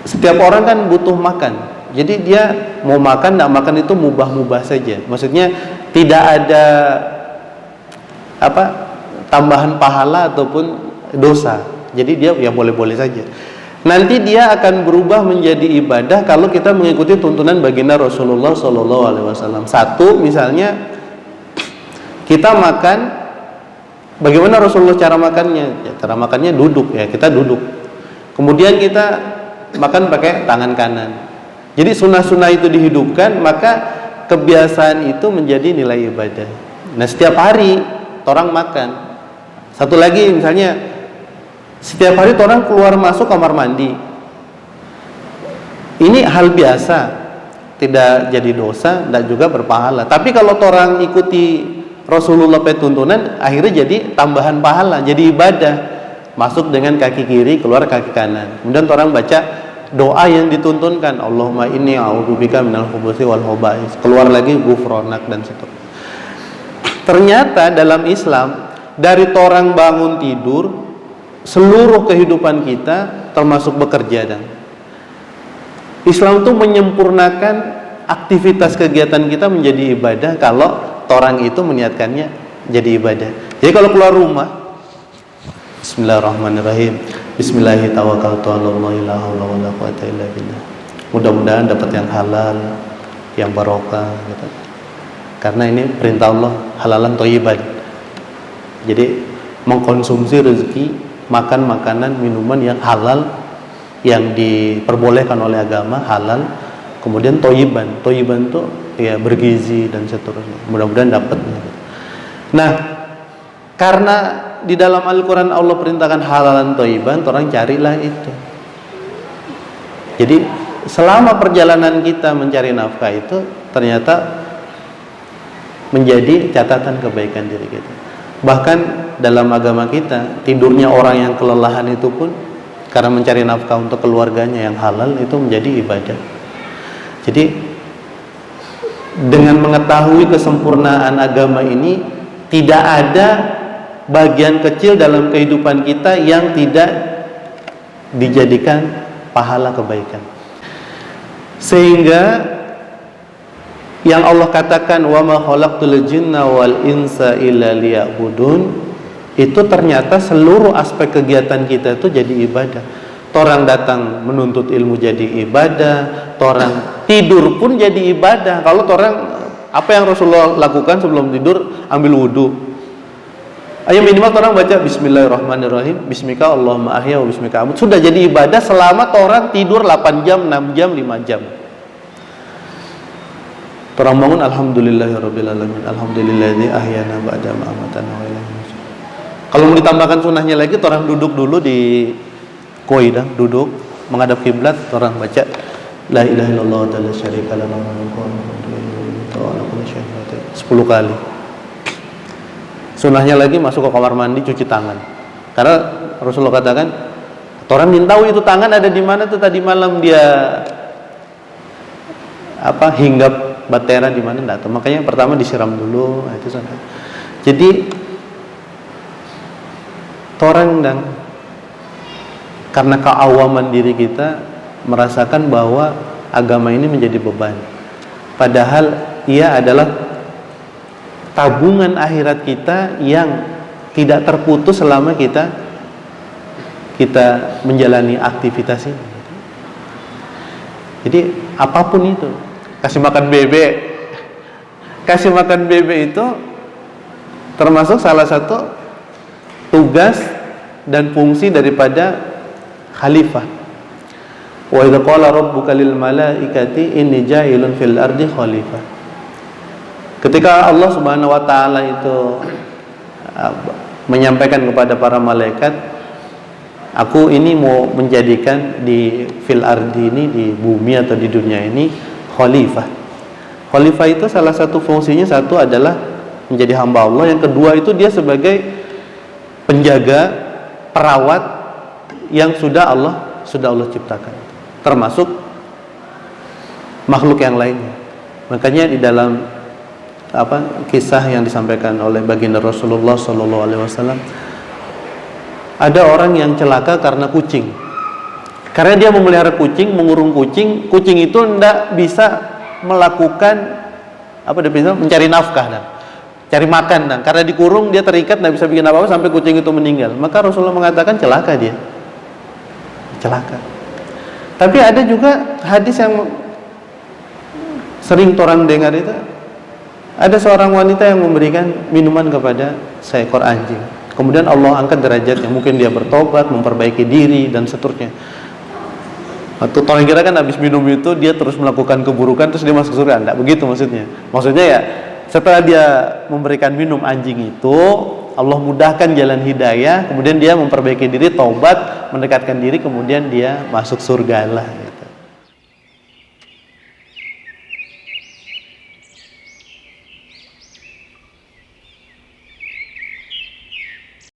Setiap orang kan butuh makan. Jadi dia mau makan, tidak makan itu mubah-mubah saja. Maksudnya tidak ada tambahan pahala ataupun dosa. Jadi dia ya boleh-boleh saja. Nanti dia akan berubah menjadi ibadah kalau kita mengikuti tuntunan baginda Rasulullah SAW. Satu, misalnya kita makan, bagaimana Rasulullah cara makannya? Ya, cara makannya duduk, ya kita duduk. Kemudian kita makan pakai tangan kanan. Jadi sunnah-sunnah itu dihidupkan, maka kebiasaan itu menjadi nilai ibadah. Nah, setiap hari orang makan. Satu lagi misalnya, setiap hari orang keluar masuk kamar mandi. Ini hal biasa, tidak jadi dosa dan juga berpahala. Tapi kalau orang ikuti Rasulullah tuntunan, akhirnya jadi tambahan pahala, jadi ibadah. Masuk dengan kaki kiri, keluar kaki kanan. Kemudian orang baca doa yang dituntunkan, Allahumma inni a'udzubika minal khubuthi wal khaba'is. Keluar lagi ghufranak dan seterusnya. Ternyata dalam Islam, dari orang bangun tidur, seluruh kehidupan kita termasuk bekerja, dan Islam itu menyempurnakan aktivitas kegiatan kita menjadi ibadah kalau orang itu meniatkannya jadi ibadah. Jadi kalau keluar rumah, Bismillahirrahmanirrahim, Bismillahirrahmanirrahim, mudah-mudahan dapat yang halal, yang barokah gitu. Karena ini perintah Allah, halalan thayyiban. Jadi mengkonsumsi rezeki, makan makanan, minuman yang halal, yang diperbolehkan oleh agama, halal. Kemudian thayyiban itu ya bergizi dan seterusnya. Mudah-mudahan dapat. Nah, karena di dalam Al-Quran Allah perintahkan halalan thayyiban, orang carilah itu. Jadi selama perjalanan kita mencari nafkah itu ternyata menjadi catatan kebaikan diri kita. Bahkan dalam agama kita, tidurnya orang yang kelelahan itu pun karena mencari nafkah untuk keluarganya yang halal, itu menjadi ibadah. Jadi dengan mengetahui kesempurnaan agama ini, tidak ada bagian kecil dalam kehidupan kita yang tidak dijadikan pahala kebaikan. Sehingga yang Allah katakan wa ma khalaqtul jinna wal insa illa liya'budun, itu ternyata seluruh aspek kegiatan kita itu jadi ibadah. Orang datang menuntut ilmu jadi ibadah, orang tidur pun jadi ibadah. Kalau orang, apa yang Rasulullah lakukan sebelum tidur? Ambil wudu. Ayo minimal orang baca Bismillahirrahmanirrahim, Bismika Allahumma ahya wa bismika amut. Sudah jadi ibadah selama orang tidur 8 jam, 6 jam, 5 jam. Orang bangun alhamdulillahirabbil alamin, alhamdulillazi ahyana ba'da ma amatana wa ilaihi nusyur. Kalau mau ditambahkan sunnahnya lagi, orang duduk dulu di koi, duduk menghadap kiblat, orang baca la ilaha illallah wa la syarika lahu 10 kali. Sunnahnya lagi masuk ke kamar mandi, cuci tangan. Karena Rasulullah katakan, orang ingin tahu itu tangan ada di mana tuh tadi malam dia hinggap batera di mana enggak tahu. Makanya pertama disiram dulu, itu sampai. Jadi orang dan karena keawaman diri kita merasakan bahwa agama ini menjadi beban. Padahal ia adalah tabungan akhirat kita yang tidak terputus selama kita menjalani aktivitas ini. Jadi apapun itu, kasih makan bebek itu termasuk salah satu tugas dan fungsi daripada khalifah. Wa idza qala rabbuka lil malaikati inni ja'ilun fil ardi khalifah. Ketika Allah Subhanahu wa taala itu menyampaikan kepada para malaikat, aku ini mau menjadikan di fil ardi ini, di bumi atau di dunia ini, khalifah. Khalifah itu salah satu fungsinya, satu adalah menjadi hamba Allah, yang kedua itu dia sebagai penjaga, perawat yang sudah Allah ciptakan, termasuk makhluk yang lainnya. Makanya di dalam kisah yang disampaikan oleh baginda Rasulullah SAW, ada orang yang celaka karena kucing. Karena dia memelihara kucing, mengurung kucing, kucing itu tidak bisa melakukan mencari nafkah dan cari makan, dan karena dikurung dia terikat, tidak bisa bikin apa-apa sampai kucing itu meninggal. Maka Rasulullah mengatakan celaka dia, celaka. Tapi ada juga hadis yang sering orang dengar itu, ada seorang wanita yang memberikan minuman kepada seekor anjing. Kemudian Allah angkat derajatnya, mungkin dia bertobat, memperbaiki diri dan seterusnya. Atau orang kira kan habis minum itu dia terus melakukan keburukan terus dia masuk surga. Enggak begitu maksudnya. Maksudnya ya setelah dia memberikan minum anjing itu, Allah mudahkan jalan hidayah, kemudian dia memperbaiki diri, taubat, mendekatkan diri, kemudian dia masuk surga lah.